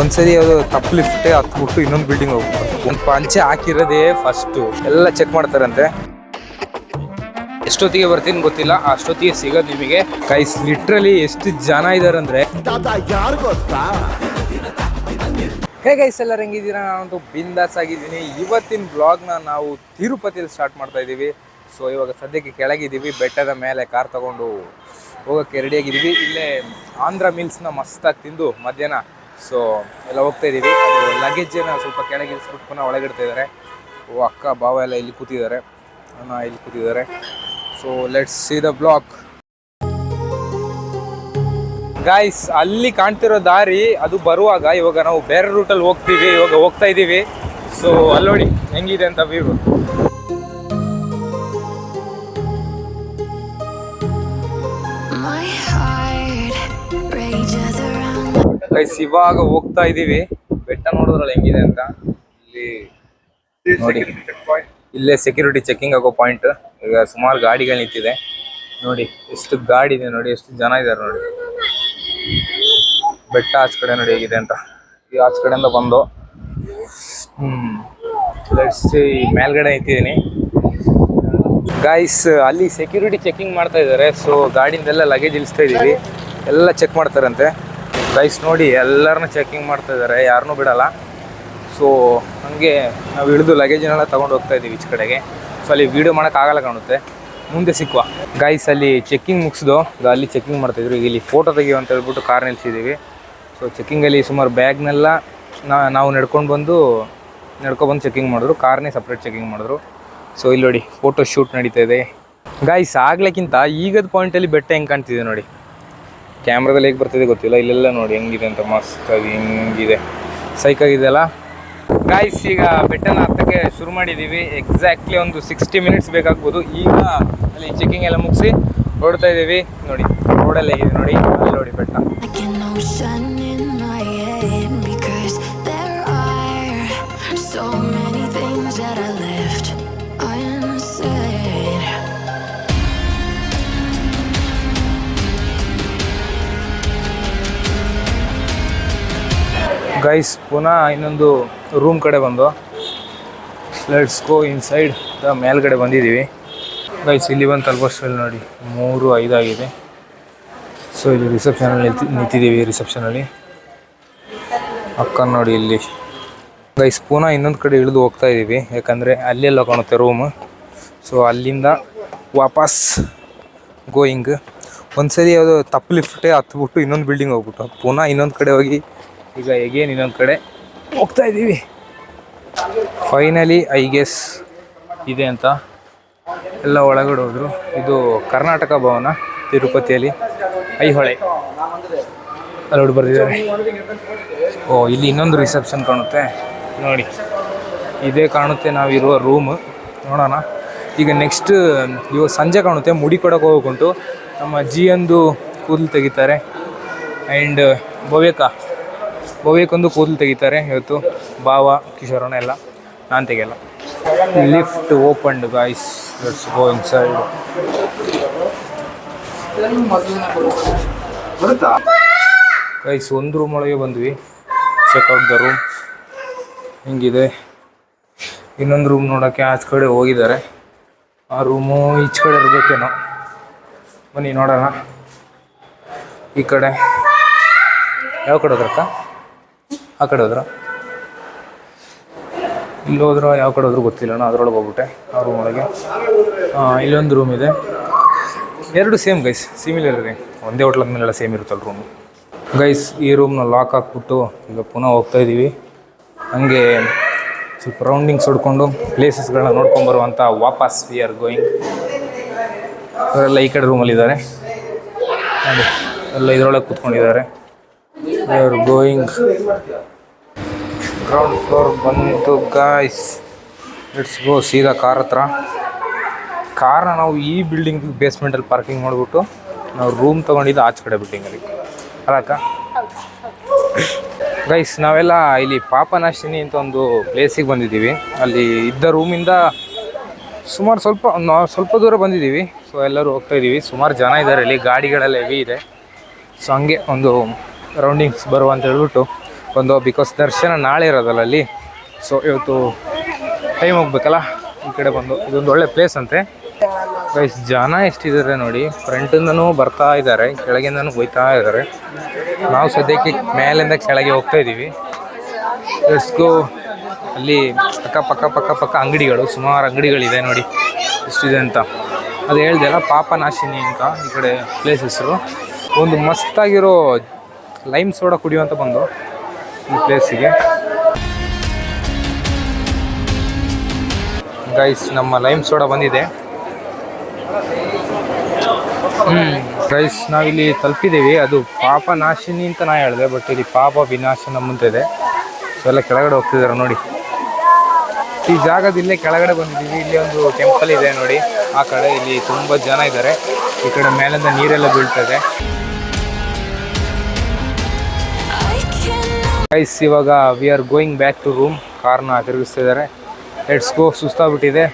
ಒಂದ್ಸರಿ ಅದು ತಪ್ಪು ಲಿಫ್ಟೇ ಹತ್ಬಿಟ್ಟು ಇನ್ನೊಂದು ಬಿಲ್ಡಿಂಗ್ ಹೋಗ್ಬಿಟ್ಟು ಒಂದು ಪಂಚೆ ಹಾಕಿರೋದೇ ಫಸ್ಟು ಎಲ್ಲ ಚೆಕ್ ಮಾಡ್ತಾರಂತೆ. ಎಷ್ಟೊತ್ತಿಗೆ ಬರ್ತೀನಿ ಗೊತ್ತಿಲ್ಲ, ಅಷ್ಟೊತ್ತಿಗೆ ಸಿಗೋದು ನಿಮಗೆ. ಗೈಸ್ ಲಿಟ್ರಲಿ ಎಷ್ಟು ಜನ ಇದ್ದಾರೆ ಅಂದರೆ ಯಾರು ಗೊತ್ತಾ. ಹೇ ಗೈಸ್, ಎಲ್ಲರೂ ಹೆಂಗಿದ್ದೀರಾ? ನಾನಂತೂ ಬಿಂದಾಸ್ ಆಗಿದ್ದೀನಿ. ಇವತ್ತಿನ ಬ್ಲಾಗ್ನ ನಾವು ತಿರುಪತಿಯಲ್ಲಿ ಸ್ಟಾರ್ಟ್ ಮಾಡ್ತಾ ಇದ್ದೀವಿ. ಸೊ ಇವಾಗ ಸದ್ಯಕ್ಕೆ ಕೆಳಗಿದ್ದೀವಿ, ಬೆಟ್ಟದ ಮೇಲೆ ಕಾರ್ ತಗೊಂಡು ಹೋಗೋಕ್ಕೆ ರೆಡಿಯಾಗಿದ್ದೀವಿ. ಇಲ್ಲೇ ಆಂಧ್ರ ಮೀಲ್ಸ್ನ ಮಸ್ತಾಗಿ ತಿಂದು ಮಧ್ಯಾಹ್ನ ಸೊ ಎಲ್ಲ ಹೋಗ್ತಾ ಇದ್ದೀವಿ. ಅದು ಲಗೇಜನ್ನು ಸ್ವಲ್ಪ ಕೆಳಗೆ ಇಳಿಸ್ಬಿಟ್ಟು ಪುನಃ ಒಳಗಿಡ್ತಾ ಇದ್ದಾರೆ. ಓ ಅಕ್ಕ ಭಾವ ಎಲ್ಲ ಇಲ್ಲಿ ಕೂತಿದ್ದಾರೆ, ಅಣ್ಣ ಇಲ್ಲಿ ಕೂತಿದ್ದಾರೆ. So let's see the blog. Guys, ಅಲ್ಲಿ ಕಾಣ್ತಿರೋ ದಾರಿ ಅದು ಬರುವಾಗ ಇವಾಗ ನಾವು ಬೇರೆ ರೂಟಲ್ಲಿ ಹೋಗ್ತೀವಿ, ಇವಾಗ ಹೋಗ್ತಾ ಇದ್ದೀವಿ. ಸೊ ಅಲ್ಲಿ ನೋಡಿ ಹೆಂಗಿದೆ ಅಂತ ವ್ಯೂ. ಗೈಸ್ ಇವಾಗ ಹೋಗ್ತಾ ಇದ್ದೀವಿ. ಬೆಟ್ಟ ನೋಡಿದ್ರಲ್ಲ ಹೆಂಗಿದೆ ಅಂತ. ಇಲ್ಲಿ ನೋಡಿ, ಇಲ್ಲೇ ಸೆಕ್ಯೂರಿಟಿ ಚೆಕಿಂಗ್ ಆಗೋ ಪಾಯಿಂಟ್. ಈಗ ಸುಮಾರು ಗಾಡಿಗಳು ನಿಂತಿದೆ ನೋಡಿ, ಎಷ್ಟು ಗಾಡಿ ಇದೆ ನೋಡಿ, ಎಷ್ಟು ಜನ ಇದ್ದಾರೆ ನೋಡಿ. ಬೆಟ್ಟ ಆಚ ಕಡೆ ನೋಡಿ ಹೇಗಿದೆ ಅಂತ. ಈ ಆಚ ಕಡೆಯಿಂದ ಬಂದು ಮೇಲ್ಗಡೆ ನಿಂತಿದ್ದೀನಿ ಗೈಸ್. ಅಲ್ಲಿ ಸೆಕ್ಯೂರಿಟಿ ಚೆಕಿಂಗ್ ಮಾಡ್ತಾ ಇದ್ದಾರೆ. ಸೊ ಗಾಡಿಯಿಂದೆಲ್ಲ ಲಗೇಜ್ ಇಳಿಸ್ತಾ ಇದ್ದೀವಿ, ಎಲ್ಲ ಚೆಕ್ ಮಾಡ್ತಾರಂತೆ ಗೈಸ್. ನೋಡಿ ಎಲ್ಲರನ್ನೂ ಚೆಕಿಂಗ್ ಮಾಡ್ತಾ ಇದ್ದಾರೆ, ಯಾರನ್ನೂ ಬಿಡಲ್ಲ. ಸೊ ಹಾಗೆ ನಾವು ಇಳಿದು ಲಗೇಜನ್ನೆಲ್ಲ ತೊಗೊಂಡು ಹೋಗ್ತಾ ಇದ್ದೀವಿ ಈಚೆ ಕಡೆಗೆ. ಸೊ ಅಲ್ಲಿ ವೀಡಿಯೋ ಮಾಡೋಕ್ಕಾಗಲ್ಲ ಕಾಣುತ್ತೆ, ಮುಂದೆ ಸಿಕ್ಕುವ. ಗೈಸ್ ಅಲ್ಲಿ ಚೆಕಿಂಗ್ ಮುಗಿಸ್ದು ಅಲ್ಲಿ ಚೆಕಿಂಗ್ ಮಾಡ್ತಾಯಿದ್ರು. ಈಗ ಇಲ್ಲಿ ಫೋಟೋ ತೆಗಿಯೋ ಅಂತ ಹೇಳ್ಬಿಟ್ಟು ಕಾರ್ ನಿಲ್ಸಿದ್ದೀವಿ. ಸೊ ಚೆಕಿಂಗಲ್ಲಿ ಸುಮಾರು ಬ್ಯಾಗ್ನೆಲ್ಲ ನಾವು ನಡ್ಕೊಬಂದು ಚೆಕಿಂಗ್ ಮಾಡಿದ್ರು. ಕಾರ್ನೇ ಸಪ್ರೇಟ್ ಚೆಕಿಂಗ್ ಮಾಡಿದ್ರು. ಸೊ ಇಲ್ಲಿ ನೋಡಿ ಫೋಟೋ ಶೂಟ್ ನಡೀತಾ ಇದೆ ಗೈಸ್. ಆಗ್ಲಿಕ್ಕಿಂತ ಈಗದ ಪಾಯಿಂಟಲ್ಲಿ ಬೆಟ್ಟ ಹೆಂಗೆ ಕಾಣ್ತಿದೆ ನೋಡಿ, ಕ್ಯಾಮ್ರಾದಲ್ಲಿ ಹೇಗೆ ಬರ್ತಿದೆ ಗೊತ್ತಿಲ್ಲ. ಇಲ್ಲೆಲ್ಲ ನೋಡಿ ಹೆಂಗಿದೆ ಅಂತ, ಮಸ್ತಾಗಿ ಹಿಂಗಿದೆ, ಸೈಕಾಗಿದೆ ಅಲ್ಲ ಗೈಸ್. ಈಗ ಬೆಟ್ಟನ ಹತ್ತಕ್ಕೆ ಶುರು ಮಾಡಿದ್ದೀವಿ. ಎಕ್ಸಾಕ್ಟ್ಲಿ ಒಂದು 60 ಮಿನಿಟ್ಸ್ ಬೇಕಾಗ್ಬೋದು. ಈಗ ಅಲ್ಲಿ ಚೆಕಿಂಗ್ ಎಲ್ಲ ಮುಗಿಸಿ ಹೊರಡ್ತಾ ಇದ್ದೀವಿ. ನೋಡಿ ರೋಡಲ್ಲಿ ಹೇಗಿದೆ ನೋಡಿ, ಅಲ್ಲಿ ನೋಡಿ ಬೆಟ್ಟ. ಗೈಸ್ ಪುನಃ ಇನ್ನೊಂದು ರೂಮ್ ಕಡೆ ಬಂದು ಲೆಟ್ಸ್ ಗೋ ಇನ್ಸೈಡ್. ಮೇಲ್ಗಡೆ ಬಂದಿದ್ದೀವಿ ಗೈಸ್. ಇಲ್ಲಿ ಬಂದು ತಲುಪೋಷ್ಟರಲ್ಲಿ ನೋಡಿ 3:05 ಆಗಿದೆ. ಸೊ ಇಲ್ಲಿ ರಿಸೆಪ್ಷನಲ್ಲಿ ನಿಂತಿದ್ದೀವಿ. ರಿಸೆಪ್ಷನಲ್ಲಿ ಅಕ್ಕ ನೋಡಿ ಇಲ್ಲಿ ಗೈಸ್. ಪುನಃ ಇನ್ನೊಂದು ಕಡೆ ಇಳಿದು ಹೋಗ್ತಾ ಇದ್ದೀವಿ, ಯಾಕಂದರೆ ಅಲ್ಲೆಲ್ಲ ಕಾಣುತ್ತೆ ರೂಮು. ಸೊ ಅಲ್ಲಿಂದ ವಾಪಸ್ ಗೋಯಿಂಗ್. ಒಂದ್ಸರಿ ಅದು ತಪ್ಪು ಲಿಫ್ಟೇ ಹತ್ಬಿಟ್ಟು ಇನ್ನೊಂದು ಬಿಲ್ಡಿಂಗ್ ಹೋಗ್ಬಿಟ್ಟು ಪುನಃ ಇನ್ನೊಂದು ಕಡೆ ಹೋಗಿ ಈಗ ಹೇಗೇನು ಇನ್ನೊಂದು ಕಡೆ ಹೋಗ್ತಾ ಇದ್ದೀವಿ. ಫೈನಲಿ ಐ ಗೆಸ್ ಇದೆ ಅಂತ ಎಲ್ಲ ಒಳಗಡೆ ಹೋದರು. ಇದು ಕರ್ನಾಟಕ ಭವನ ತಿರುಪತಿಯಲ್ಲಿ, ಐಹೊಳೆ ಅಲ್ಲಿ ನೋಡಿ ಬರ್ತಿದ್ದಾರೆ. ಓ ಇಲ್ಲಿ ಇನ್ನೊಂದು ರಿಸೆಪ್ಷನ್ ಕಾಣುತ್ತೆ ನೋಡಿ, ಇದೇ ಕಾಣುತ್ತೆ ನಾವಿರುವ ರೂಮು. ನೋಡೋಣ ಈಗ ನೆಕ್ಸ್ಟ್ ಇವಾಗ ಸಂಜೆ ಕಾಣುತ್ತೆ. ಮುಡಿ ಕೊಡೋಕೆ ಹೋಗುಂಟು. ನಮ್ಮ ಅಜ್ಜಿಯೊಂದು ಕೂದಲು ತೆಗಿತಾರೆ ಆ್ಯಂಡ್ ಭವ್ಯಕ್ಕೊಂದು ಕೂದಲು ತೆಗಿತಾರೆ ಇವತ್ತು. ಭಾವ ಕಿಶೋರನ ಎಲ್ಲ, ನಾನು ತೆಗಿಯಲ್ಲ. Lift opened guys, let's go inside. Guys ಒಂದು ರೂಮ್ ಒಳಗೆ ಬಂದ್ವಿ. ಚೆಕ್ಔಟ್ ದ ರೂಮ್ ಹಿಂಗಿದೆ. ಇನ್ನೊಂದು ರೂಮ್ ನೋಡೋಕ್ಕೆ ಆಚೆ ಕಡೆ ಹೋಗಿದ್ದಾರೆ. ಆ ರೂಮು ಈಚೆ ಕಡೆ ಇರಬೇಕೇನೋ, ಬನ್ನಿ ನೋಡೋಣ. ಈ ಕಡೆ ಯಾವ ಕಡೆ ಹೋದ್ರಕ್ಕ? ಆ ಕಡೆ ಹೋದ್ರ, ಇಲ್ಲಿ ಹೋದ್ರ, ಯಾವ ಕಡೆ ಹೋದ್ರೂ ಗೊತ್ತಿಲ್ಲ. ನಾನು ಅದರೊಳಗೆ ಹೋಗ್ಬಿಟ್ಟೆ ಆ ರೂಮ್ ಒಳಗೆ. ಇಲ್ಲೊಂದು ರೂಮ್ ಇದೆ. ಎರಡು ಸೇಮ್ ಗೈಸ್, ಸಿಮಿಲರ್ ಇದೆ. ಒಂದೇ ಹೋಟ್ಲದ ಮೇಲೆಲ್ಲ ಸೇಮ್ ಇರುತ್ತಲ್ಲ ರೂಮು ಗೈಸ್. ಈ ರೂಮ್ನ ಲಾಕ್ ಹಾಕ್ಬಿಟ್ಟು ಈಗ ಪುನಃ ಹೋಗ್ತಾ ಇದ್ದೀವಿ. ಹಂಗೆ ಸ್ವಲ್ಪ ರೌಂಡಿಂಗ್ಸ್ ಹೊಡ್ಕೊಂಡು ಪ್ಲೇಸಸ್ಗಳನ್ನ ನೋಡ್ಕೊಂಬರುವಂಥ ವಾಪಸ್ ವಿ ಆರ್ ಗೋಯಿಂಗ್. ಅವರೆಲ್ಲ ಈ ಕಡೆ ರೂಮಲ್ಲಿದ್ದಾರೆ ನೋಡಿ, ಎಲ್ಲ ಇದರೊಳಗೆ ಕೂತ್ಕೊಂಡಿದ್ದಾರೆ. We are going. Ground floor ಬಂತು ಗಾಯ್ಸ್. ಲೆಟ್ಸ್ ಗೋ ಸೀದಾ ಕಾರ್ ಹತ್ರ. ಕಾರ್ನ ನಾವು ಈ ಬಿಲ್ಡಿಂಗ್ ಬೇಸ್ಮೆಂಟಲ್ಲಿ ಪಾರ್ಕಿಂಗ್ ಮಾಡಿಬಿಟ್ಟು ನಾವು ರೂಮ್ ತೊಗೊಂಡಿದ್ದು ಆಚೆ ಕಡೆ ಬಿಲ್ಡಿಂಗಲ್ಲಿ ಅಲ್ಲಕ್ಕ ಗೈಸ್. ನಾವೆಲ್ಲ ಇಲ್ಲಿ ಪಾಪನಾಶಿನಿ ಅಂತ ಒಂದು ಪ್ಲೇಸಿಗೆ ಬಂದಿದ್ದೀವಿ. ಅಲ್ಲಿ ಇದ್ದ ರೂಮಿಂದ ಸುಮಾರು ಸ್ವಲ್ಪ ದೂರ ಬಂದಿದ್ದೀವಿ. ಸೊ ಎಲ್ಲರೂ ಹೋಗ್ತಾ ಇದ್ದೀವಿ. ಸುಮಾರು ಜನ ಇದ್ದಾರೆ ಇಲ್ಲಿ, ಗಾಡಿಗಳೆಲ್ಲ ಹೆವಿ ಇದೆ. ಸೊ ಹಂಗೆ ಒಂದು ರೌಂಡಿಂಗ್ಸ್ ಬರುವ ಅಂತ ಹೇಳ್ಬಿಟ್ಟು ಬಂದು ಬಿಕಾಸ್ ದರ್ಶನ ನಾಳೆ ಇರೋದಲ್ಲ ಅಲ್ಲಿ. ಸೊ ಇವತ್ತು ಟೈಮ್ ಹೋಗ್ಬೇಕಲ್ಲ, ಈ ಕಡೆ ಬಂದು ಇದೊಂದು ಒಳ್ಳೆ ಪ್ಲೇಸ್ ಅಂತೆ ಗೈಸ್. ಜನ ಎಷ್ಟಿದ್ದಾರೆ ನೋಡಿ, ಫ್ರಂಟಿಂದನೂ ಬರ್ತಾ ಇದ್ದಾರೆ, ಕೆಳಗಿಂದನೂ ಹೋಯ್ತಾ ಇದ್ದಾರೆ. ನಾವು ಸದ್ಯಕ್ಕೆ ಮೇಲಿಂದ ಕೆಳಗೆ ಹೋಗ್ತಾ ಇದ್ದೀವಿ. ಎಷ್ಟೋ ಅಲ್ಲಿ ಪಕ್ಕ ಅಂಗಡಿಗಳು, ಸುಮಾರು ಅಂಗಡಿಗಳಿದೆ ನೋಡಿ ಎಷ್ಟಿದೆ ಅಂತ. ಅದು ಹೇಳ್ದೆಲ್ಲ ಪಾಪನಾಶಿನಿ ಅಂತ ಈ ಕಡೆ ಪ್ಲೇಸ್ ಹೆಸರು. ಒಂದು ಮಸ್ತಾಗಿರೋ ಲೈಮ್ ಸೋಡಾ ಕುಡಿಯುವಂತ ಬಂದು ಈ ಪ್ಲೇಸಿಗೆ. ಗೈಸ್ ನಮ್ಮ ಲೈಮ್ ಸೋಡಾ ಬಂದಿದೆ. ಗೈಸ್ ನಾವಿಲ್ಲಿ ತಲುಪಿದ್ದೀವಿ. ಅದು ಪಾಪನಾಶಿನಿ ಅಂತ ನಾ ಹೇಳಿದೆ, ಬಟ್ ಇಲ್ಲಿ ಪಾಪ ವಿನಾಶನ ಮುಂತಿದೆ. ಸೊ ಎಲ್ಲ ಕೆಳಗಡೆ ಹೋಗ್ತಿದ್ದಾರೆ ನೋಡಿ. ಈ ಜಾಗದಲ್ಲೇ ಕೆಳಗಡೆ ಬಂದಿದ್ದೀವಿ. ಇಲ್ಲಿ ಒಂದು ಟೆಂಪಲ್ ಇದೆ ನೋಡಿ ಆ ಕಡೆ. ಇಲ್ಲಿ ತುಂಬ ಜನ ಇದ್ದಾರೆ. ಈ ಕಡೆ ಮೇಲಿಂದ ನೀರೆಲ್ಲ ಬೀಳ್ತದೆ. ಗೈಸ್ ಇವಾಗ we are going back to room. ಕಾರ್ನ ತಿರುಗಿಸ್ತಾ ಇದ್ದಾರೆ. Let's go. ಸುಸ್ತಾಗ್ಬಿಟ್ಟಿದೆ.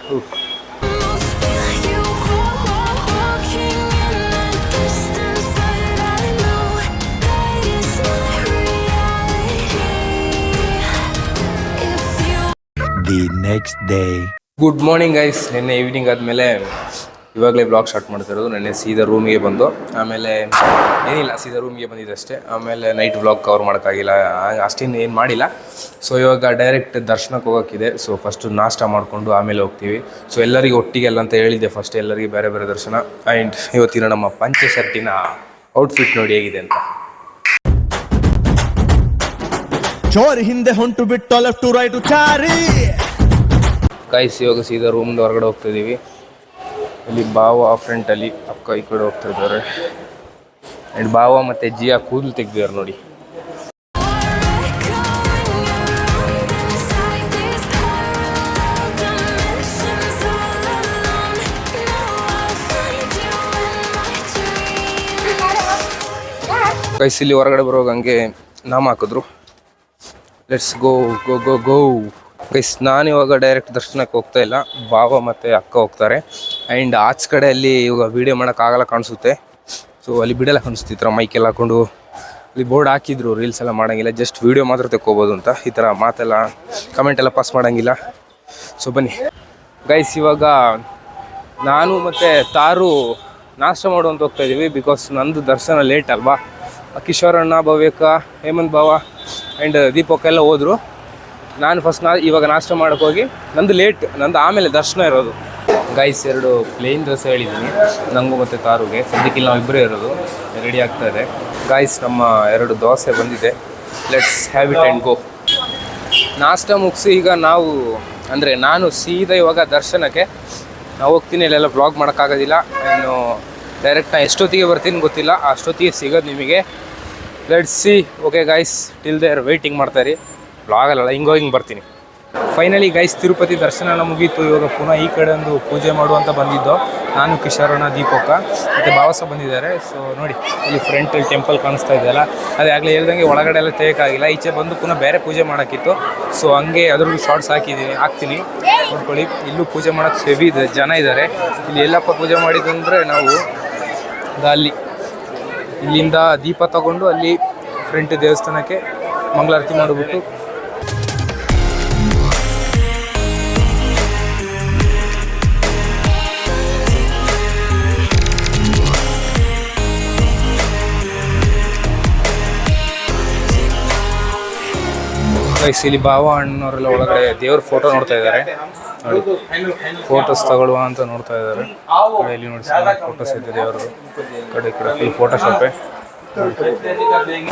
Next day. Good morning guys. ನಿನ್ನೆ ಈವ್ನಿಂಗ್ ಆದಮೇಲೆ ಇವಾಗಲೇ ಬ್ಲಾಗ್ ಸ್ಟಾರ್ಟ್ ಮಾಡ್ತಿರೋದು. ನೆನ್ನೆ ಸೀದಾ ರೂಮಿಗೆ ಬಂದು, ಆಮೇಲೆ ಏನಿಲ್ಲ ಸೀದಾ ರೂಮಿಗೆ ಬಂದಿದ್ದಷ್ಟೇ. ಆಮೇಲೆ ನೈಟ್ ವ್ಲಾಗ್ ಕವರ್ ಮಾಡೋಕ್ಕಾಗಿಲ್ಲ, ಅಷ್ಟೇನು ಏನು ಮಾಡಿಲ್ಲ. ಸೊ ಇವಾಗ ಡೈರೆಕ್ಟ್ ದರ್ಶನಕ್ಕೆ ಹೋಗೋಕ್ಕಿದೆ. ಸೊ ಫಸ್ಟು ನಾಷ್ಟ ಮಾಡಿಕೊಂಡು ಆಮೇಲೆ ಹೋಗ್ತೀವಿ. ಸೊ ಎಲ್ಲರಿಗೂ ಒಟ್ಟಿಗೆ ಅಲ್ಲ ಅಂತ ಹೇಳಿದ್ದೆ ಫಸ್ಟ್, ಎಲ್ಲರಿಗೆ ಬೇರೆ ಬೇರೆ ದರ್ಶನ. ಆ್ಯಂಡ್ ಇವತ್ತಿನ ನಮ್ಮ ಪಂಚೆ ಶರ್ಟಿನ ಔಟ್ಫಿಟ್ ನೋಡಿ ಹೇಗಿದೆ ಅಂತ. ಜೋರ್ ಹಿಂದೆ ಹೊಂಟು ಬಿಟ್ಟು ಲೆಫ್ಟ್ ಟು ರೈಟ್ ಚಾರಿ. ಗೈಸ್ ಇವಾಗ ಸೀದಾ ರೂಮ್ದು ಹೊರಗಡೆ ಹೋಗ್ತಿದ್ದೀವಿ. ಇಲ್ಲಿ ಭಾವ ಫ್ರಂಟಲ್ಲಿ, ಅಕ್ಕ ಈ ಕಡೆ ಹೋಗ್ತಿದ್ದಾರೆ. ಆ್ಯಂಡ್ ಭಾವ ಮತ್ತು ಜಿಯಾ ಕೂದಲು ತೆಗ್ದಿದ್ದಾರೆ ನೋಡಿ. ಗೈಸ್ ಇಲ್ಲಿ ಹೊರಗಡೆ ಬರುವಾಗ ಹಂಗೆ ನಾಮ ಹಾಕಿದ್ರು. Let's go go go go. Guys ನಾನಿವಾಗ ಡೈರೆಕ್ಟ್ ದರ್ಶನಕ್ಕೆ ಹೋಗ್ತಾ ಇಲ್ಲ, ಭಾವ ಮತ್ತು ಅಕ್ಕ ಹೋಗ್ತಾರೆ. ಆ್ಯಂಡ್ ಆಚೆ ಕಡೆಯಲ್ಲಿ ಇವಾಗ ವೀಡಿಯೋ ಮಾಡೋಕ್ಕಾಗಲ್ಲ ಕಾಣಿಸುತ್ತೆ. ಸೊ ಅಲ್ಲಿ ಬಿಡಲ್ಲ ಕಾಣಿಸುತ್ತೆ. ಈ ಥರ ಮೈಕೆಲ್ಲ ಹಾಕ್ಕೊಂಡು ಅಲ್ಲಿ ಬೋರ್ಡ್ ಹಾಕಿದ್ರು, ರೀಲ್ಸ್ ಎಲ್ಲ ಮಾಡೋಂಗಿಲ್ಲ, ಜಸ್ಟ್ ವೀಡಿಯೋ ಮಾತ್ರ ತೆಕ್ಕೋಬೋದು ಅಂತ. ಈ ಥರ ಮಾತೆಲ್ಲ ಕಮೆಂಟೆಲ್ಲ ಪಾಸ್ ಮಾಡೋಂಗಿಲ್ಲ. ಸೊ ಬನ್ನಿ ಗೈಸ್, ಇವಾಗ ನಾನು ಮತ್ತು ತಾರು ನಾಷ್ಟ ಮಾಡುವಂತ ಹೋಗ್ತಾ ಇದ್ದೀವಿ. ಬಿಕಾಸ್ ನಂದು ದರ್ಶನ ಲೇಟ್ ಅಲ್ವಾ. ಕಿಶೋರಣ್ಣ, ಭವ್ಯಕ್ಕ, ಹೇಮಂತ್ ಭಾವ ಆ್ಯಂಡ್ ದೀಪಕ್ಕ ಎಲ್ಲ ಹೋದರು. ನಾನು ಫಸ್ಟ್ ಇವಾಗ ನಾಷ್ಟ ಮಾಡೋಕ್ಕೆ ಹೋಗಿ ನಂದು ಲೇಟ್, ನಂದು ಆಮೇಲೆ ದರ್ಶನ ಇರೋದು. ಗೈಸ್ 2 ಪ್ಲೇನ್ ದೋಸೆ ಹೇಳಿದ್ದೀನಿ ನನಗೂ ಮತ್ತು ತಾರುಗೆ. ಸದ್ಯಕ್ಕೆ ನಾವು ಇಬ್ಬರೇ ಇರೋದು, ರೆಡಿ ಆಗ್ತಾ ಇದೆ. ಗೈಸ್ ನಮ್ಮ 2 ದೋಸೆ ಬಂದಿದೆ. Let's have it and go. ನಾಷ್ಟ ಮುಗಿಸಿ ಈಗ ನಾವು ಅಂದರೆ ನಾನು ಸೀದಾ ಇವಾಗ ದರ್ಶನಕ್ಕೆ ನಾವು ಹೋಗ್ತೀನಿ. ಇಲ್ಲೆಲ್ಲ ಬ್ಲಾಗ್ ಮಾಡೋಕ್ಕಾಗೋದಿಲ್ಲ. ಇನ್ನು ಡೈರೆಕ್ಟ್ ನಾನು ಎಷ್ಟೊತ್ತಿಗೆ ಬರ್ತೀನಿ ಗೊತ್ತಿಲ್ಲ, ಅಷ್ಟೊತ್ತಿಗೆ ಸಿಗೋದು ನಿಮಗೆ. Let's see. Okay guys, till there waiting ಮಾಡ್ತಾಯಿರಿ. ಬ್ಲಾಗಲ್ಲ ಹಿಂಗೆ ಬರ್ತೀನಿ. ಫೈನಲಿ ಗೈಸ್ ತಿರುಪತಿ ದರ್ಶನ ಮುಗೀತು. ಇವಾಗ ಪುನಃ ಈ ಕಡೆ ಒಂದು ಪೂಜೆ ಮಾಡುವಂತ ಬಂದಿದ್ದು. ನಾನು, ಕಿಶೋರಣ್ಣ, ದೀಪಕ್ಕ ಮತ್ತು ಭಾವಸ ಬಂದಿದ್ದಾರೆ. ಸೊ ನೋಡಿ ಇಲ್ಲಿ ಫ್ರಂಟಲ್ಲಿ ಟೆಂಪಲ್ ಕಾಣಿಸ್ತಾ ಇದೆಯಲ್ಲ, ಅದೇ ಆಗಲೇ ಹೇಳ್ದಂಗೆ ಒಳಗಡೆ ಎಲ್ಲ ತೆಗೋಕ್ಕಾಗಿಲ್ಲ. ಈಚೆ ಬಂದು ಪುನಃ ಬೇರೆ ಪೂಜೆ ಮಾಡೋಕ್ಕಿತ್ತು. ಸೊ ಹಂಗೆ ಅದ್ರದ್ದು ಶಾರ್ಟ್ಸ್ ಹಾಕ್ತೀನಿ ನೋಡ್ಕೊಳ್ಳಿ. ಇಲ್ಲೂ ಪೂಜೆ ಮಾಡೋಕ್ಕೆ ಹೆವಿ ಇದೆ, ಜನ ಇದ್ದಾರೆ. ಇಲ್ಲಿ ಎಲ್ಲಪ್ಪ ಪೂಜೆ ಮಾಡಿದಂದರೆ ನಾವು ಇಲ್ಲಿಂದ ದೀಪ ತಗೊಂಡು ಅಲ್ಲಿ ಫ್ರಂಟ್ ದೇವಸ್ಥಾನಕ್ಕೆ ಮಂಗಳಾರತಿ ಮಾಡಿಬಿಟ್ಟು ಇಲ್ಲಿ ಭಾವ ಅಣ್ಣವರೆಲ್ಲ ಒಳಗಡೆ ದೇವ್ರ ಫೋಟೋ ನೋಡ್ತಾ ಇದ್ದಾರೆ. ಫೋಟೋಸ್ ತಗೊಳ್ಳುವ ಅಂತ ನೋಡ್ತಾ ಇದ್ದಾರೆ. ಇಲ್ಲಿ ನೋಡಿ ಫೋಟೋಸ್ ಇದೆ ದೇವ್ರದ್ದು. ಕಡೆ ಫುಲ್ ಫೋಟೋ ಶಾಪೇ.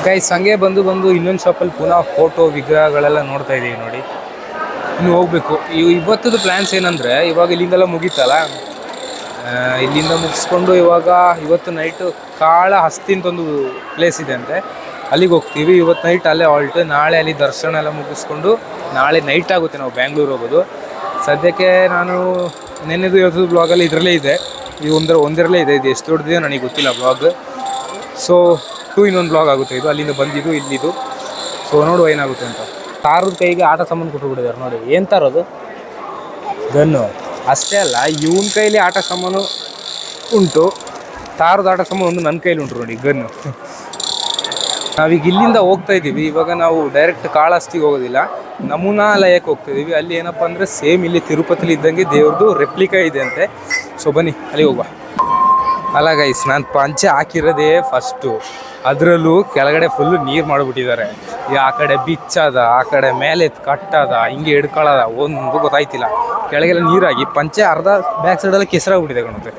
ಗೈಸ್ ಹಂಗೆ ಬಂದು ಇನ್ನೊಂದು ಶಾಪಲ್ಲಿ ಪುನಃ ಫೋಟೋ ವಿಗ್ರಹಗಳೆಲ್ಲ ನೋಡ್ತಾ ಇದ್ದೀವಿ ನೋಡಿ. ಇನ್ನು ಹೋಗ್ಬೇಕು. ಇವತ್ತದು ಪ್ಲ್ಯಾನ್ಸ್ ಏನಂದರೆ, ಇವಾಗ ಇಲ್ಲಿಂದೆಲ್ಲ ಮುಗೀತಲ್ಲ, ಇಲ್ಲಿಂದ ಮುಗಿಸ್ಕೊಂಡು ಇವತ್ತು ನೈಟು ಕಾಳಹಸ್ತಿ ಅಂತ ಒಂದು ಪ್ಲೇಸ್ ಇದೆ ಅಂತೆ, ಅಲ್ಲಿಗೆ ಹೋಗ್ತೀವಿ. ಇವತ್ತು ನೈಟ್ ಅಲ್ಲೇ ಹಾಲ್ಟ್. ನಾಳೆ ಅಲ್ಲಿ ದರ್ಶನ ಎಲ್ಲ ಮುಗಿಸ್ಕೊಂಡು ನಾಳೆ ನೈಟ್ ಆಗುತ್ತೆ ನಾವು ಬ್ಯಾಂಗ್ಳೂರು ಹೋಗೋದು. ಸದ್ಯಕ್ಕೆ ನಾನು ನೆನ್ನೆದು ಇವತ್ತು ಬ್ಲಾಗಲ್ಲಿ ಇದರಲ್ಲೇ ಇದೆ, ಇದು ಒಂದರಲ್ಲೇ ಇದೆ. ಇದು ಎಷ್ಟು ದೊಡ್ಡದಿದೆ ನನಗೆ ಗೊತ್ತಿಲ್ಲ ಬ್ಲಾಗ್. ಸೊ 2 in 1 ಬ್ಲಾಗ್ ಆಗುತ್ತೆ ಇದು. ಅಲ್ಲಿಂದ ಬಂದಿದ್ದು ಇಲ್ಲಿದು. ಸೊ ನೋಡುವ ಏನಾಗುತ್ತೆ ಅಂತ. ತಾರದ ಕೈಗೆ ಆಟ ಸಾಮಾನು ಕೊಟ್ಟುಬಿಟ್ಟಿದ್ದಾರೆ ನೋಡಿ. ಏನು ತರೋದು? ಗನ್ನು ಅಷ್ಟೇ ಅಲ್ಲ, ಇವನ ಕೈಲಿ ಆಟ ಸಾಮಾನು ಉಂಟು, ತಾರದ ಆಟ ಸಾಮಾನು ಒಂದು ನನ್ನ ಕೈಲಿ ಉಂಟು ನೋಡಿ, ಗನ್ನು. ನಾವೀಗ ಇಲ್ಲಿಂದ ಹೋಗ್ತಾ ಇದ್ದೀವಿ. ಇವಾಗ ನಾವು ಡೈರೆಕ್ಟ್ ಕಾಳಹಸ್ತಿಗೆ ಹೋಗೋದಿಲ್ಲ, ನಮೂನಾಲಯಕ್ಕೆ ಹೋಗ್ತಾ ಇದ್ದೀವಿ. ಅಲ್ಲಿ ಏನಪ್ಪ ಅಂದರೆ ಸೇಮ್ ಇಲ್ಲಿ ತಿರುಪತಿಲಿ ಇದ್ದಂಗೆ ದೇವ್ರದ್ದು ರೆಪ್ಲಿಕಾ ಇದೆ ಅಂತೆ. ಸೊ ಬನ್ನಿ ಅಲ್ಲಿ ಹೋಗುವ. ಅಲ್ಲ ಗೈಸ್, ನಾನು ಪಂಚೆ ಹಾಕಿರೋದೇ ಫಸ್ಟು, ಅದರಲ್ಲೂ ಕೆಳಗಡೆ ಫುಲ್ಲು ನೀರು ಮಾಡಿಬಿಟ್ಟಿದ್ದಾರೆ. ಆ ಕಡೆ ಬಿಚ್ಚದ, ಆ ಕಡೆ ಮೇಲೆ ಕಟ್ಟದ, ಹಿಂಗೆ ಹಿಡ್ಕೊಳ್ಳೋದ, ಒಂದು ಗೊತ್ತಾಯ್ತಿಲ್ಲ. ಕೆಳಗೆಲ್ಲ ನೀರಾಗಿ ಪಂಚೆ ಅರ್ಧ ಬ್ಯಾಕ್ ಸೈಡೆಲ್ಲ ಕೆಸರಾಗ್ಬಿಟ್ಟಿದೆ ಕಾಣುತ್ತೆ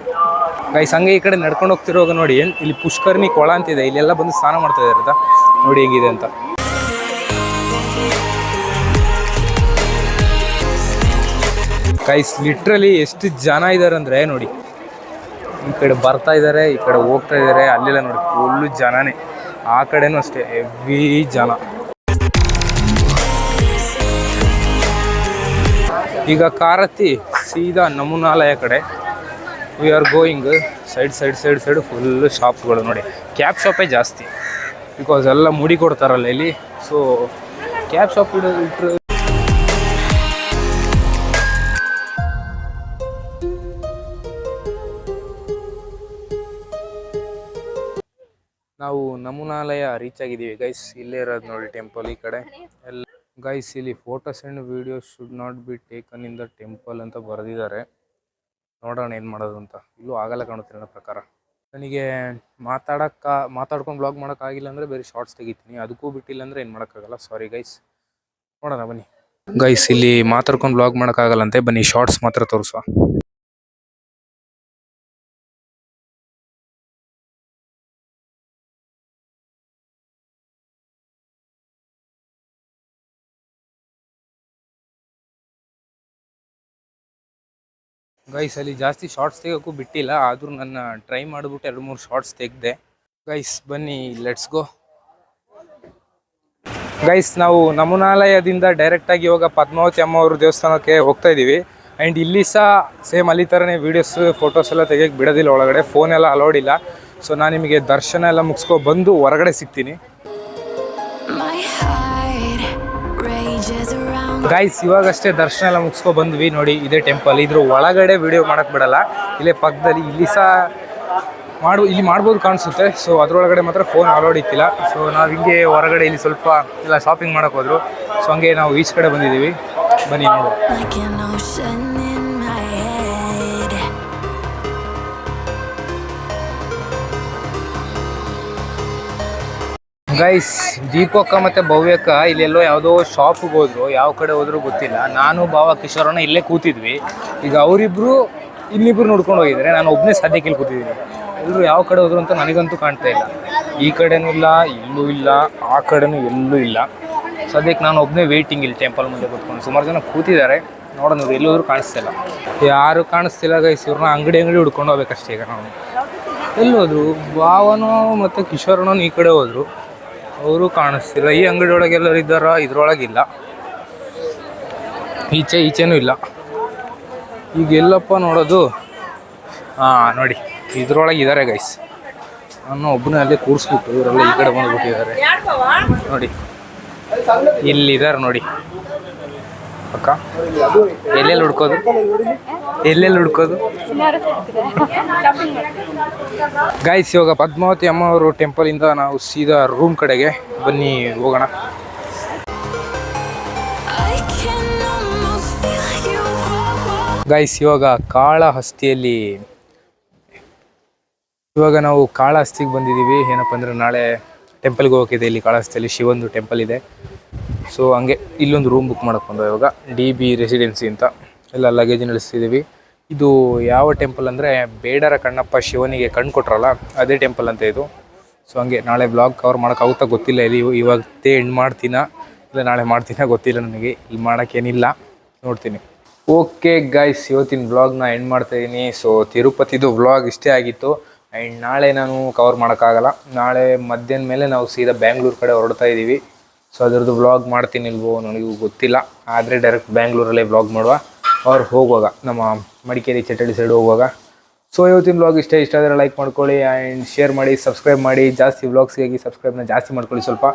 ಗೈಸ್. ಹಂಗೆ ಈ ಕಡೆ ನಡ್ಕೊಂಡು ಹೋಗ್ತಿರುವಾಗ ನೋಡಿ, ಇಲ್ಲಿ ಪುಷ್ಕರ್ಣಿ ಕೊಳ ಅಂತಿದೆ, ಇಲ್ಲೆಲ್ಲ ಬಂದು ಸ್ನಾನ ಮಾಡ್ತಾ ಇದ್ದಾರೆ ನೋಡಿ ಹೆಂಗಿದೆ ಅಂತ. ಗೈಸ್ ಲಿಟ್ರಲಿ ಎಷ್ಟು ಜನ ಇದ್ದಾರೆ ಅಂದರೆ ನೋಡಿ, ಈ ಕಡೆ ಬರ್ತಾ ಇದ್ದಾರೆ, ಈ ಕಡೆ ಹೋಗ್ತಾ ಇದ್ದಾರೆ, ಅಲ್ಲೆಲ್ಲ ನೋಡಿ ಫುಲ್ಲು ಜನನೇ. ಆ ಕಡೆನೂ ಅಷ್ಟೇ ಹೆವಿ ಜನ. ಈಗ ಕಾರತ್ತಿ ಸೀದಾ ನಮೂನಾಲಯ ಕಡೆ we are going. Side full ಶಾಪ್ಗಳು ನೋಡಿ. ಕ್ಯಾಪ್ ಶಾಪೇ ಜಾಸ್ತಿ, ಬಿಕಾಸ್ ಎಲ್ಲ ಮುಡಿ ಕೊಡ್ತಾರಲ್ಲ ಇಲ್ಲಿ. ಸೊ ಕ್ಯಾಪ್ ಶಾಪ್ ಇಟ್ಟರೆ ನಾವು ನಮೂನಾಲಯ ರೀಚ್ ಆಗಿದ್ದೀವಿ ಗೈಸ್. ಇಲ್ಲೇ ಇರೋದು ನೋಡಿ ಟೆಂಪಲ್ ಈ ಕಡೆ ಎಲ್ಲ. ಗೈಸ್ ಇಲ್ಲಿ photos and videos should not be taken in the temple ಅಂತ ಬರೆದಿದ್ದಾರೆ. ನೋಡೋಣ ಏನು ಮಾಡೋದು ಅಂತ. ಇಲ್ಲೂ ಆಗಲ್ಲ ಕಾಣುತ್ತೆ ನನ್ನ ಪ್ರಕಾರ. ನನಗೆ ಮಾತಾಡ್ಕೊಂಡು ಬ್ಲಾಗ್ ಮಾಡೋಕ್ಕಾಗಿಲ್ಲ ಅಂದರೆ ಬೇರೆ ಶಾರ್ಟ್ಸ್ ತೆಗಿತೀನಿ, ಅದಕ್ಕೂ ಬಿಟ್ಟಿಲ್ಲ ಅಂದರೆ ಏನು ಮಾಡೋಕ್ಕಾಗಲ್ಲ. ಸಾರಿ ಗೈಸ್, ನೋಡೋಣ ಬನ್ನಿ. ಗೈಸ್ ಇಲ್ಲಿ ಮಾತಾಡ್ಕೊಂಡು ಬ್ಲಾಗ್ ಮಾಡೋಕ್ಕಾಗಲ್ಲಂತೆ, ಬನ್ನಿ ಶಾರ್ಟ್ಸ್ ಮಾತ್ರ ತೋರಿಸುವ. ಗೈಸ್ ಅಲ್ಲಿ ಜಾಸ್ತಿ ಶಾರ್ಟ್ಸ್ ತೆಗೋಕ್ಕೂ ಬಿಟ್ಟಿಲ್ಲ, ಆದರೂ ನನ್ನ ಟ್ರೈ ಮಾಡಿಬಿಟ್ಟು 2-3 ಶಾರ್ಟ್ಸ್ ತೆಗೆದೆ. ಗೈಸ್ ಬನ್ನಿ ಲೆಟ್ಸ್ ಗೋ. ಗೈಸ್ ನಾವು ನಮೂನಾಲಯದಿಂದ ಡೈರೆಕ್ಟಾಗಿ ಇವಾಗ ಪದ್ಮಾವತಿ ಅಮ್ಮ ಅವ್ರ ದೇವಸ್ಥಾನಕ್ಕೆ ಹೋಗ್ತಾ ಇದ್ದೀವಿ. ಆ್ಯಂಡ್ ಇಲ್ಲಿ ಸಹ ಸೇಮ್ ಅಲ್ಲಿ ಥರನೇ ವೀಡಿಯೋಸ್ ಫೋಟೋಸ್ ಎಲ್ಲ ತೆಗಿಯೋಕ್ಕೆ ಬಿಡೋದಿಲ್ಲ, ಒಳಗಡೆ ಫೋನ್ ಎಲ್ಲ ಅಲೋಡ್ ಇಲ್ಲ. ಸೊ ನಾನು ನಿಮಗೆ ದರ್ಶನ ಎಲ್ಲ ಮುಗಿಸ್ಕೊಂಡು ಹೊರಗಡೆ ಸಿಗ್ತೀನಿ. ಗೈಸ್ ಇವಾಗಷ್ಟೇ ದರ್ಶನ ಎಲ್ಲ ಮುಗಿಸ್ಕೊಂಡು ಬಂದ್ವಿ ನೋಡಿ, ಇದೇ ಟೆಂಪಲ್. ಇದ್ರ ಒಳಗಡೆ ವಿಡಿಯೋ ಮಾಡೋಕ್ಕೆ ಬಿಡಲ್ಲ, ಇಲ್ಲೇ ಪಕ್ಕದಲ್ಲಿ ಇಲ್ಲಿ ಸಹ ಇಲ್ಲಿ ಮಾಡ್ಬೋದು ಕಾಣಿಸುತ್ತೆ. ಸೊ ಅದರೊಳಗಡೆ ಮಾತ್ರ ಫೋನ್ ಅಲೋಡ್ ಇತ್ತಿಲ್ಲ. ಸೊ ನಾವು ಹಿಂಗೆ ಹೊರಗಡೆ ಇಲ್ಲಿ ಸ್ವಲ್ಪ ಎಲ್ಲ ಶಾಪಿಂಗ್ ಮಾಡೋಕೆ ಹೋದ್ರು. ಸೊ ಹಂಗೆ ನಾವು ಈಚ್ ಕಡೆ ಬಂದಿದ್ದೀವಿ, ಬನ್ನಿ ನೋಡುವ. ಗೈಸ್ ದೀಪಕ್ಕ ಮತ್ತು ಭವ್ಯಕ್ಕ ಇಲ್ಲೆಲ್ಲೋ ಯಾವುದೋ ಶಾಪಿಗೆ ಹೋದ್ರು, ಯಾವ ಕಡೆ ಹೋದ್ರು ಗೊತ್ತಿಲ್ಲ. ನಾನು ಭಾವ ಕಿಶೋರಣ್ಣ ಇಲ್ಲೇ ಕೂತಿದ್ವಿ. ಈಗ ಅವರಿಬ್ಬರು ಇನ್ನಿಬ್ರು ನೋಡ್ಕೊಂಡು ಹೋಗಿದ್ದಾರೆ, ನಾನು ಒಬ್ಬನೇ ಸದ್ಯಕ್ಕೆ ಇಲ್ಲಿ ಕೂತಿದ್ದೀನಿ. ಎಲ್ಲರೂ ಯಾವ ಕಡೆ ಹೋದ್ರು ಅಂತ ನನಗಂತೂ ಕಾಣ್ತಾ ಇಲ್ಲ. ಈ ಕಡೆನೂ ಇಲ್ಲ, ಇಲ್ಲೂ ಇಲ್ಲ, ಆ ಕಡೆನೂ ಎಲ್ಲೂ ಇಲ್ಲ. ಸದ್ಯಕ್ಕೆ ನಾನು ಒಬ್ಬನೇ ವೇಟಿಂಗ್ ಇಲ್ಲಿ ಟೆಂಪಲ್ ಮುಂದೆ ಕೂತ್ಕೊಂಡು. ಸುಮಾರು ಜನ ಕೂತಿದ್ದಾರೆ, ನೋಡೋಣ ಇವ್ರು ಎಲ್ಲೋದ್ರು ಕಾಣಿಸ್ತಿಲ್ಲ, ಯಾರು ಕಾಣಿಸ್ತಿಲ್ಲ ಗೈಸ್. ಇವ್ರನ್ನ ಅಂಗಡಿ ಹುಡ್ಕೊಂಡು ಹೋಗ್ಬೇಕಷ್ಟೇ. ಈಗ ನಾವು ಎಲ್ಲೋದ್ರು, ಭಾವನೂ ಮತ್ತು ಕಿಶೋರಣ್ಣನು ಈ ಕಡೆ ಹೋದರು, ಅವರು ಕಾಣಿಸ್ತಿಲ್ಲ. ಈ ಅಂಗಡಿ ಒಳಗೆ ಎಲ್ಲರೂ ಇದ್ದಾರ, ಇದ್ರೊಳಗಿಲ್ಲ. ಈಚೆನೂ ಇಲ್ಲ. ಈಗ ಎಲ್ಲಪ್ಪ ನೋಡೋದು? ನೋಡಿ ಇದ್ರೊಳಗೆ ಇದ್ದಾರೆ ಗೈಸ್. ನಾನು ಒಬ್ಬನೇ ಅಲ್ಲೇ ಕೂರಿಸ್ಬಿಟ್ಟು ಇವರೆಲ್ಲ ಈ ಕಡೆ ಬಂದುಬಿಟ್ಟಿದ್ದಾರೆ ನೋಡಿ, ಇಲ್ಲಿದ್ದಾರೆ ನೋಡಿ ಅಕ್ಕ. ಎಲ್ಲೆಲ್ಲಿ ಹುಡ್ಕೋದು ಗೈಸ್? ಇವಾಗ ಪದ್ಮಾವತಿ ಅಮ್ಮ ಅವರು ಟೆಂಪಲಿಂದ ನಾವು ಸೀದಾ ರೂಮ್ ಕಡೆಗೆ ಬನ್ನಿ ಹೋಗೋಣ. ಗೈಸ್ ಇವಾಗ ಕಾಳಹಸ್ತಿಯಲ್ಲಿ ನಾವು ಕಾಳಹಸ್ತಿಗೆ ಬಂದಿದ್ದೀವಿ. ಏನಪ್ಪ ಅಂದರೆ ನಾಳೆ ಟೆಂಪಲ್ಗೆ ಹೋಗೋಕ್ಕಿದೆ. ಇಲ್ಲಿ ಕಾಳಹಸ್ತಿಯಲ್ಲಿ ಶಿವಂದು ಟೆಂಪಲ್ ಇದೆ. ಸೊ ಹಂಗೆ ಇಲ್ಲೊಂದು ರೂಮ್ ಬುಕ್ ಮಾಡೋಕ್ಕೆ ಬಂದು ಇವಾಗ DB ರೆಸಿಡೆನ್ಸಿ ಅಂತ ಎಲ್ಲ ಲಗೇಜ್ ನಡೆಸ್ತಿದ್ದೀವಿ. ಇದು ಯಾವ ಟೆಂಪಲ್ ಅಂದರೆ ಬೇಡರ ಕಣ್ಣಪ್ಪ ಶಿವನಿಗೆ ಕಣ್ಣು ಕೊಟ್ರಲ್ಲ ಅದೇ ಟೆಂಪಲ್ ಅಂತ ಇದು. ಸೊ ಹಂಗೆ ನಾಳೆ ಬ್ಲಾಗ್ ಕವರ್ ಮಾಡೋಕ್ಕಾಗುತ್ತಾ ಗೊತ್ತಿಲ್ಲ. ಇಲ್ಲಿ ಇವಾಗತ್ತೇ ಎಂಡ್ ಮಾಡ್ತೀನ ಇಲ್ಲ ನಾಳೆ ಮಾಡ್ತೀನ ಗೊತ್ತಿಲ್ಲ ನನಗೆ. ಇಲ್ಲಿ ಮಾಡೋಕ್ಕೇನಿಲ್ಲ, ನೋಡ್ತೀನಿ. ಓಕೆ ಗೈಸ್, ಇವತ್ತಿನ ವ್ಲಾಗ್ನ ಎಂಡ್ ಮಾಡ್ತಾಯಿದ್ದೀನಿ. ಸೊ ತಿರುಪತಿದು ವ್ಲಾಗ್ ಇಷ್ಟೇ ಆಗಿತ್ತು. ಆ್ಯಂಡ್ ನಾಳೆ ನಾನು ಕವರ್ ಮಾಡೋಕ್ಕಾಗಲ್ಲ. ನಾಳೆ ಮಧ್ಯಾಹ್ನ ಮೇಲೆ ನಾವು ಸೀದಾ ಬ್ಯಾಂಗ್ಳೂರು ಕಡೆ ಹೊರಡ್ತಾ ಇದ್ದೀವಿ. ಸೊ ಅದರದ್ದು ವ್ಲಾಗ್ ಮಾಡ್ತೀನಿ ಇಲ್ವೋ ನನಗೂ ಗೊತ್ತಿಲ್ಲ. ಆದರೆ ಡೈರೆಕ್ಟ್ ಬ್ಯಾಂಗ್ಳೂರಲ್ಲೇ ವ್ಲಾಗ್ ಮಾಡುವ, ಅವ್ರು ಹೋಗುವಾಗ ನಮ್ಮ ಮಡಿಕೇರಿ ಚಟ್ಟಳ್ಳಿ ಸೈಡ್ ಹೋಗುವಾಗ. ಸೊ ಇವತ್ತಿನ ವ್ಲಾಗ್ ಇಷ್ಟ ಆದರೆ ಲೈಕ್ ಮಾಡ್ಕೊಳ್ಳಿ ಆ್ಯಂಡ್ ಶೇರ್ ಮಾಡಿ, ಸಬ್ಸ್ಕ್ರೈಬ್ ಮಾಡಿ. ಜಾಸ್ತಿ ವ್ಲಾಗ್ಸ್ಗಾಗಿ ಸಬ್ಸ್ಕ್ರೈಬ್ನ ಜಾಸ್ತಿ ಮಾಡ್ಕೊಳ್ಳಿ ಸ್ವಲ್ಪ.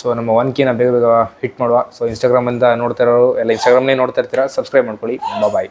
ಸೊ ನಮ್ಮ 1K ಬೇಗ ಹಿಟ್ ಮಾಡುವ. ಸೊ ಇನ್ಸ್ಟಾಗ್ರಾಮಿಂದ ನೋಡ್ತಾ ಇರೋರು ಎಲ್ಲ ಇನ್ಸ್ಟಾಗ್ರಾಮ್ನೇ ನೋಡ್ತಾ ಇರ್ತೀರಾ, ಸಬ್ಸ್ಕ್ರೈಬ್ ಮಾಡ್ಕೊಳ್ಳಿ. ಬಾಯ್.